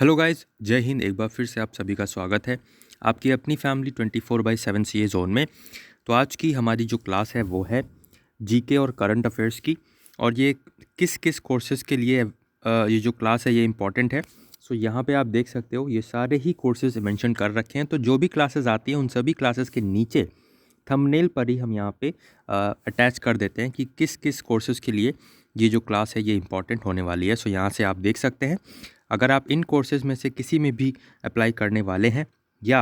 Hello guys, जय हिंद। एक बार फिर से आप सभी का स्वागत है आपकी अपनी फैमिली 24/7 सीए जोन में। तो आज की हमारी जो क्लास है वो है जीके और करंट अफेयर्स की। और ये किस किस कोर्सेज़ के लिए ये जो क्लास है ये इम्पॉर्टेंट है। सो यहाँ पे आप देख सकते हो ये सारे ही कोर्सेज़ मेंशन कर रखे हैं। तो जो भी क्लासेस आती हैं उन सभी क्लासेस के नीचे थंबनेल पर ही हम यहाँ पे अटैच कर देते हैं कि किस किस कोर्सेज़ के लिए ये जो क्लास है ये इम्पॉर्टेंट होने वाली है। सो यहाँ से आप देख सकते हैं अगर आप इन कोर्सेज़ में से किसी में भी अप्लाई करने वाले हैं या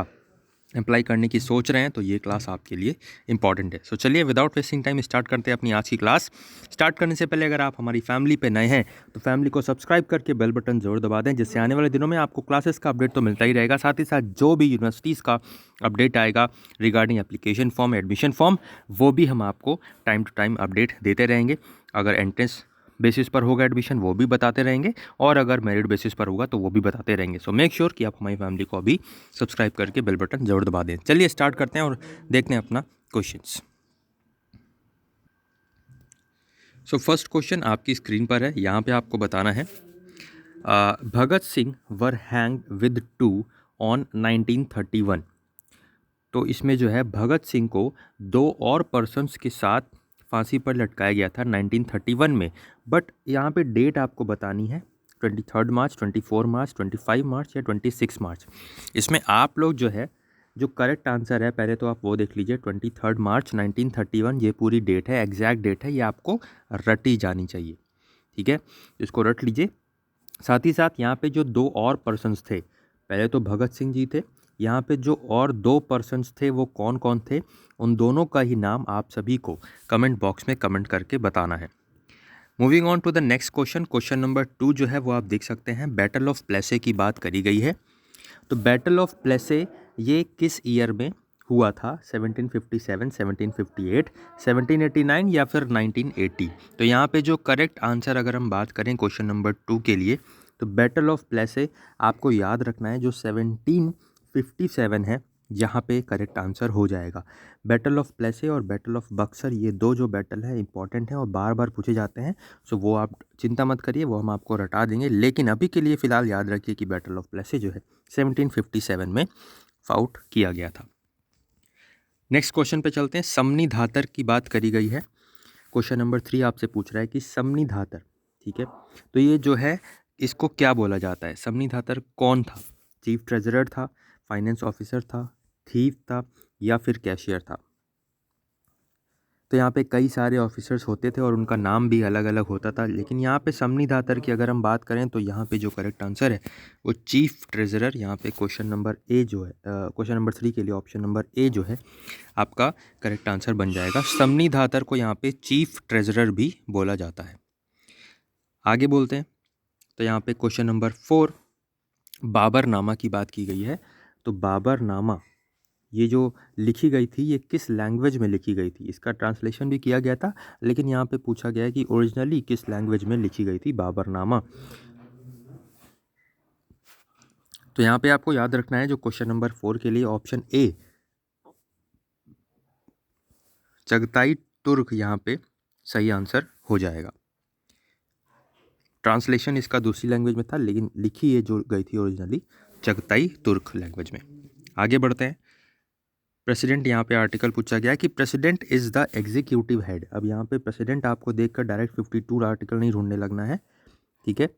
अप्लाई करने की सोच रहे हैं तो ये क्लास आपके लिए इंपॉर्टेंट है। सो चलिए विदाउट वेस्टिंग टाइम स्टार्ट करते हैं अपनी आज की क्लास। स्टार्ट करने से पहले अगर आप हमारी फैमिली पे नए हैं तो फैमिली को सब्सक्राइब करके बेल बटन जरूर दबा दें, जिससे आने वाले दिनों में आपको क्लासेस का अपडेट तो मिलता ही रहेगा। साथ ही साथ जो भी यूनिवर्सिटीज़ का अपडेट आएगा regarding application form, admission form, वो भी हम आपको टाइम टू टाइम अपडेट देते रहेंगे। अगर एंट्रेंस बेसिस पर होगा एडमिशन वो भी बताते रहेंगे, और अगर मेरिट बेसिस पर होगा तो वो भी बताते रहेंगे। सो मेक श्योर कि आप हमारी फैमिली को अभी सब्सक्राइब करके बेल बटन जरूर दबा दें। चलिए स्टार्ट करते हैं और देखते हैं अपना क्वेश्चंस। सो फर्स्ट क्वेश्चन आपकी स्क्रीन पर है। यहाँ पे आपको बताना है भगत सिंह वर हैंग विद टू ऑन 1931। तो इसमें जो है भगत सिंह को दो और पर्सन्स के साथ फांसी पर लटकाया गया था 1931 में। बट यहाँ पे डेट आपको बतानी है 23 मार्च, 24 मार्च, 25 मार्च या 26 मार्च। इसमें आप लोग जो है जो करेक्ट आंसर है पहले तो आप वो देख लीजिए। 23 मार्च 1931 ये पूरी डेट है, एग्जैक्ट डेट है, ये आपको रटी जानी चाहिए। ठीक है, इसको रट लीजिए। साथ ही साथ यहाँ पे जो दो और पर्सन्स थे, पहले तो भगत सिंह जी थे, यहाँ पे जो और दो पर्सन्स थे वो कौन कौन थे, उन दोनों का ही नाम आप सभी को कमेंट बॉक्स में कमेंट करके बताना है। Moving on to the next question, question number 2 जो है वो आप देख सकते हैं बैटल ऑफ प्लेसे की बात करी गई है। तो बैटल ऑफ प्लेसे ये किस ईयर में हुआ था? 1757, 1758, 1789 या फिर 1980? तो यहाँ पे जो करेक्ट आंसर अगर हम बात करें क्वेश्चन नंबर 2 के लिए, तो बैटल ऑफ प्लेसे आपको याद रखना है जो 1757 है, यहाँ पे करेक्ट आंसर हो जाएगा। बैटल ऑफ प्लेसे और बैटल ऑफ बक्सर ये दो जो बैटल है इंपॉर्टेंट हैं और बार बार पूछे जाते हैं। सो वो आप चिंता मत करिए, वो हम आपको रटा देंगे। लेकिन अभी के लिए फ़िलहाल याद रखिए कि बैटल ऑफ प्लेसे जो है 1757 में फाउट किया गया था। नेक्स्ट क्वेश्चन पे चलते हैं। समनी धातर की बात करी गई है। क्वेश्चन नंबर 3 आपसे पूछ रहा है कि समनी धातर, ठीक है, तो ये जो है इसको क्या बोला जाता है? समनी धातर कौन था? चीफ ट्रेजरर था, फाइनेंस ऑफिसर था, थीफ था या फिर कैशियर था? तो यहाँ पे कई सारे ऑफिसर्स होते थे और उनका नाम भी अलग अलग होता था, लेकिन यहाँ पे समनी धातर की अगर हम बात करें तो यहाँ पे जो करेक्ट आंसर है वो चीफ ट्रेजरर। यहाँ पे क्वेश्चन नंबर ए जो है क्वेश्चन नंबर 3 के लिए ऑप्शन नंबर ए जो है आपका करेक्ट आंसर बन जाएगा। समनी धातर को यहाँ पे चीफ ट्रेजरर भी बोला जाता है। आगे बोलते हैं। तो यहाँ पे क्वेश्चन नंबर 4 बाबरनामा की बात की गई है। तो बाबरनामा ये जो लिखी गई थी ये किस लैंग्वेज में लिखी गई थी? इसका ट्रांसलेशन भी किया गया था, लेकिन यहाँ पे पूछा गया है कि ओरिजिनली किस लैंग्वेज में लिखी गई थी बाबरनामा। तो यहाँ पे आपको याद रखना है जो क्वेश्चन नंबर 4 के लिए ऑप्शन ए चगताई तुर्क यहाँ पे सही आंसर हो जाएगा। ट्रांसलेशन इसका दूसरी लैंग्वेज में था, लेकिन लिखी ये जो गई थी ओरिजिनली चगताई तुर्क लैंग्वेज में। आगे बढ़ते हैं। प्रेसिडेंट यहाँ पे आर्टिकल पूछा गया है कि president is the executive head. अब यहाँ पे प्रेसिडेंट आपको देखकर डायरेक्ट 52 आर्टिकल नहीं ढूंढने लगना है, ठीक है,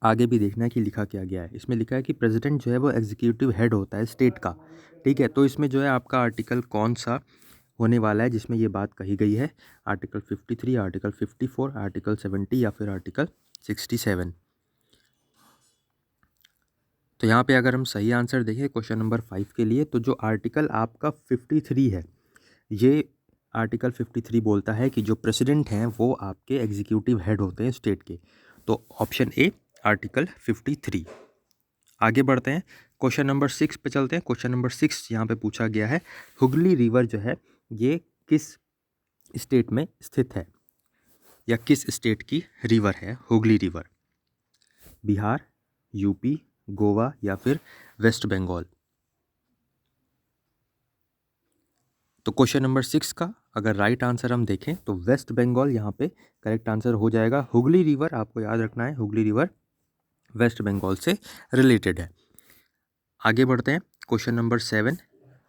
आगे भी देखना है कि लिखा क्या गया है। इसमें लिखा है कि प्रेसिडेंट जो है वो एग्जीक्यूटिव हेड होता है स्टेट का, ठीक है। तो इसमें जो है आपका आर्टिकल कौन सा होने वाला है जिसमें ये बात कही गई है? आर्टिकल 53, आर्टिकल 54, आर्टिकल 70 या फिर आर्टिकल 67? तो यहाँ पे अगर हम सही आंसर देखें क्वेश्चन नंबर 5 के लिए, तो जो आर्टिकल आपका 53 है, ये आर्टिकल 53 बोलता है कि जो प्रेसिडेंट हैं वो आपके एग्जीक्यूटिव हेड होते हैं स्टेट के। तो ऑप्शन ए आर्टिकल 53। आगे बढ़ते हैं। क्वेश्चन नंबर 6 पे चलते हैं। क्वेश्चन नंबर 6 यहाँ पे पूछा गया है हुगली रिवर जो है ये किस स्टेट में स्थित है, या किस स्टेट की रिवर है हुगली रिवर? बिहार, यूपी, गोवा या फिर वेस्ट बंगाल? तो क्वेश्चन नंबर 6 का अगर राइट आंसर हम देखें तो वेस्ट बंगाल यहाँ पे करेक्ट आंसर हो जाएगा। हुगली रिवर आपको याद रखना है, हुगली रिवर वेस्ट बंगाल से रिलेटेड है। आगे बढ़ते हैं। क्वेश्चन नंबर 7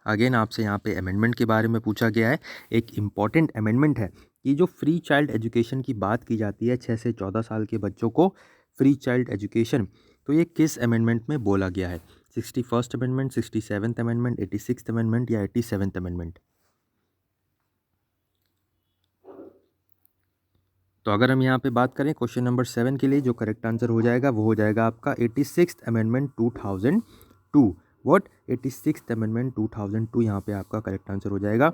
अगेन आपसे यहाँ पे अमेंडमेंट के बारे में पूछा गया है। एक इम्पॉर्टेंट अमेंडमेंट है कि जो फ्री चाइल्ड एजुकेशन की बात की जाती है 6 से 14 साल के बच्चों को फ्री चाइल्ड एजुकेशन, तो ये किस अमेंडमेंट में बोला गया है? 61st amendment, 67th amendment, 86th amendment या 87th अमेंडमेंट? तो अगर हम यहाँ पे बात करें क्वेश्चन नंबर 7 के लिए, जो करेक्ट आंसर हो जाएगा वो हो जाएगा आपका 86th amendment 2002। What? 86th amendment 2002 यहाँ पे आपका करेक्ट आंसर हो जाएगा।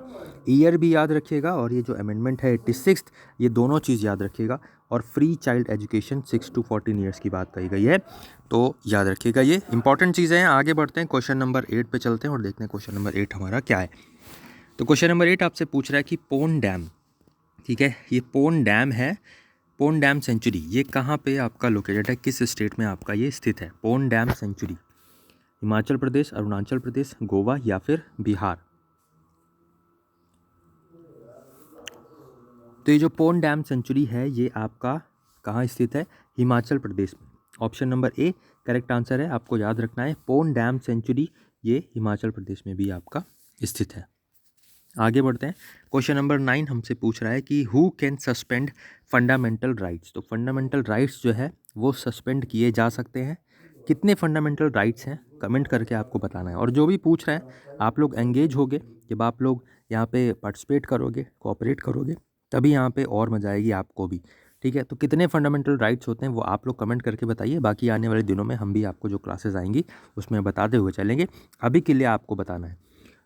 ईयर भी याद रखिएगा और ये जो अमेंडमेंट है 86th, ये दोनों चीज़ याद रखिएगा। और free child education 6 to 14 years की बात कही गई है, तो याद रखिएगा, ये इंपॉर्टेंट चीज़ें हैं। आगे बढ़ते हैं, क्वेश्चन नंबर 8 पे चलते हैं और देखते हैं क्वेश्चन नंबर 8 हमारा क्या है। तो क्वेश्चन नंबर 8 आपसे पूछ रहा है कि पोन डैम, ठीक है, ये पोन डैम है, पोन डैम सेंचुरी, ये कहाँ पे आपका लोकेटेड है, किस स्टेट में आपका ये स्थित है? पोन डैम सेंचुरी, हिमाचल प्रदेश, अरुणाचल प्रदेश, गोवा या फिर बिहार? तो ये जो पोन डैम सेंचुरी है ये आपका कहाँ स्थित है? हिमाचल प्रदेश में। Option number A correct answer है, आपको याद रखना है, पोन डैम सेंचुरी ये हिमाचल प्रदेश में भी आपका स्थित है। आगे बढ़ते हैं। क्वेश्चन नंबर 9 हमसे पूछ रहा है कि who can suspend fundamental rights. तो फंडामेंटल राइट्स जो है वो सस्पेंड किए जा सकते हैं। कितने फंडामेंटल राइट्स हैं कमेंट करके आपको बताना है। और जो भी पूछ रहे हैं आप लोग एंगेज होगे, जब आप लोग यहाँ पे पार्टिसिपेट करोगे, कोऑपरेट करोगे, तभी यहाँ पे और मजा आएगी आपको भी, ठीक है। तो कितने फंडामेंटल राइट्स होते हैं वो आप लोग कमेंट करके बताइए। बाकी आने वाले दिनों में हम भी आपको जो क्लासेस आएंगी उसमें बताते हुए चलेंगे। अभी के लिए आपको बताना है।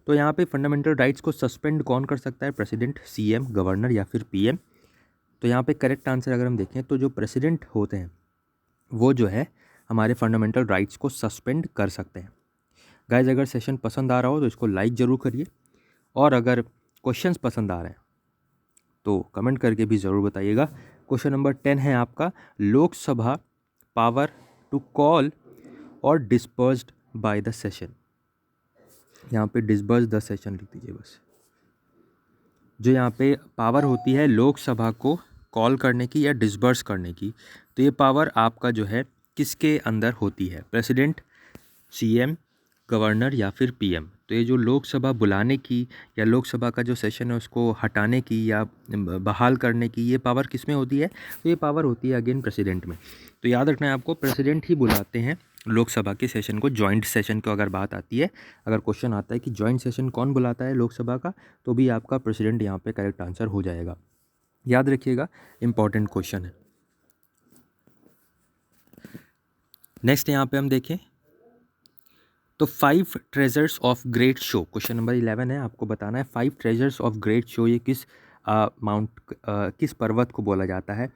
तो यहाँ पे फंडामेंटल राइट्स को सस्पेंड कौन कर सकता है? प्रेसिडेंट, सीएम, गवर्नर या फिर पीएम? तो यहाँ पे करेक्ट आंसर अगर हम देखें तो जो प्रेसिडेंट होते हैं वो जो है हमारे फंडामेंटल राइट्स को सस्पेंड कर सकते हैं। गाइज अगर सेशन पसंद आ रहा हो तो इसको लाइक ज़रूर करिए, और अगर क्वेश्चंस पसंद आ रहे हैं तो कमेंट करके भी ज़रूर बताइएगा। क्वेश्चन नंबर 10 है आपका, लोकसभा पावर टू कॉल और डिस्पर्स्ड बाय द सेशन। यहाँ पे डिस्बर्स द सेशन लिख दीजिए बस। जो यहाँ पे पावर होती है लोकसभा को कॉल करने की या डिस्बर्स करने की, तो ये पावर आपका जो है किसके अंदर होती है? प्रेसिडेंट, सीएम, गवर्नर या फिर पीएम? तो ये जो लोकसभा बुलाने की या लोकसभा का जो सेशन है उसको हटाने की या बहाल करने की, ये पावर किस में होती है? तो ये पावर होती है अगेन प्रेसिडेंट में। तो याद रखना है आपको, प्रेसिडेंट ही बुलाते हैं लोकसभा के सेशन को। जॉइंट सेशन की अगर बात आती है, अगर क्वेश्चन आता है कि जॉइंट सेशन कौन बुलाता है लोकसभा का, तो भी आपका प्रेसिडेंट यहाँ पे करेक्ट आंसर हो जाएगा। याद रखिएगा, इंपॉर्टेंट क्वेश्चन है। नेक्स्ट यहाँ पे हम देखें तो 5 treasures of great show, question number 11 है, आपको बताना है 5 ट्रेजर्स ऑफ ग्रेट शो ये किस पर्वत को बोला जाता है,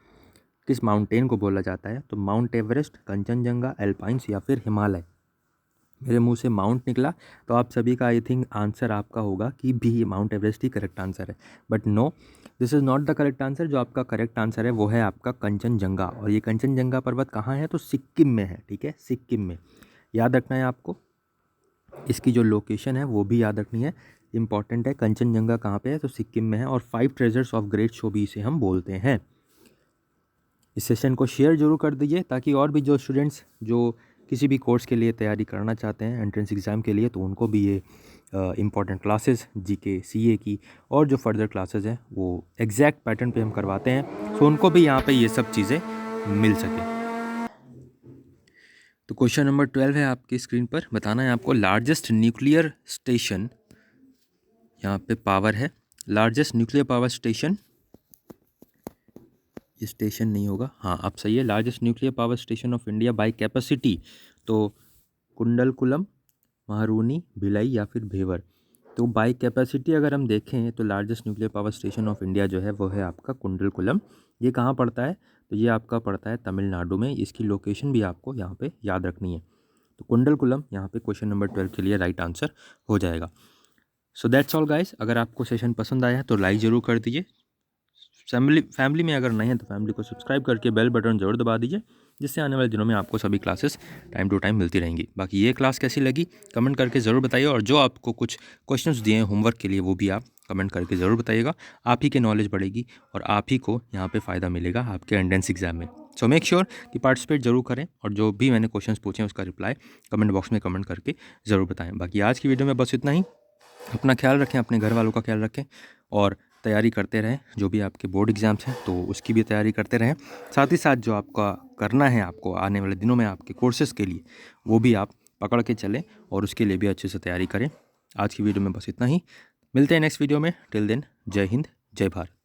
किस माउंटेन को बोला जाता है? तो माउंट एवरेस्ट, कंचनजंगा, एल्पाइंस या फिर हिमालय? मेरे मुंह से माउंट निकला तो आप सभी का आई थिंक आंसर आपका होगा कि भी माउंट एवरेस्ट ही करेक्ट आंसर है, but no, this is not the correct answer. जो आपका करेक्ट आंसर है वो है आपका कंचनजंगा। और ये कंचनजंगा पर्वत कहाँ है? तो सिक्किम में है, ठीक है, सिक्किम में। याद रखना है आपको, इसकी जो लोकेशन है वो भी याद रखनी है, इंपॉर्टेंट है। कंचनजंगा कहाँ पे है? तो सिक्किम में है। और 5 ट्रेजर्स ऑफ ग्रेट शो भी इसे हम बोलते हैं। इस सेशन को शेयर जरूर कर दीजिए ताकि और भी जो स्टूडेंट्स जो किसी भी कोर्स के लिए तैयारी करना चाहते हैं एंट्रेंस एग्ज़ाम के लिए, तो उनको भी ये इम्पॉर्टेंट क्लासेस जीके, सीए की और जो फर्दर क्लासेस हैं वो एग्जैक्ट पैटर्न पे हम करवाते हैं, सो उनको भी यहाँ पे ये सब चीज़ें मिल सके। तो क्वेश्चन नंबर 12 है आपकी स्क्रीन पर, बताना है आपको लार्जेस्ट न्यूक्लियर स्टेशन, यहाँ पे पावर है, लार्जेस्ट न्यूक्लियर पावर स्टेशन, ये स्टेशन नहीं होगा, हाँ अब सही है, largest nuclear power station of India by capacity, तो कुंडलकुलम, महारूनी, भिलाई या फिर भेवर? तो बाय कैपेसिटी अगर हम देखें तो largest nuclear power station of India जो है वो है आपका कुंडलकुलम। ये कहाँ पड़ता है? तो ये आपका पड़ता है तमिलनाडु में। इसकी लोकेशन भी आपको यहाँ पे याद रखनी है। तो कुंडलकुलम यहाँ पे क्वेश्चन नंबर 12 के लिए राइट आंसर हो जाएगा। So that's all guys. अगर आपको सेशन पसंद आया है तो लाइक ज़रूर कर दीजिए। फैमिली में अगर नहीं है तो फैमिली को सब्सक्राइब करके बेल बटन ज़रूर दबा दीजिए, जिससे आने वाले दिनों में आपको सभी क्लासेस टाइम टू टाइम मिलती रहेंगी। बाकी ये क्लास कैसी लगी कमेंट करके ज़रूर बताइए, और जो आपको कुछ क्वेश्चंस दिए हैं होमवर्क के लिए वो भी आप कमेंट करके ज़रूर बताइएगा। आप ही की नॉलेज बढ़ेगी और आप ही को यहाँ पे फ़ायदा मिलेगा आपके एंट्रेंस एग्ज़ाम में। सो मेक श्योर कि पार्टिसिपेट जरूर करें और जो भी मैंने क्वेश्चंस पूछे हैं उसका रिप्लाई कमेंट बॉक्स में कमेंट करके ज़रूर बताएं। बाकी आज की वीडियो में बस इतना ही। अपना ख्याल रखें, अपने घर वालों का ख्याल रखें और तैयारी करते रहें। जो भी आपके बोर्ड एग्ज़ाम्स हैं तो उसकी भी तैयारी करते रहें। साथ ही साथ जो आपका करना है आपको आने वाले दिनों में आपके कोर्सेज़ के लिए, वो भी आप पकड़ के चलें और उसके लिए भी अच्छे से तैयारी करें। आज की वीडियो में बस इतना ही। मिलते हैं नेक्स्ट वीडियो में। टिल देन, जय हिंद, जय भारत।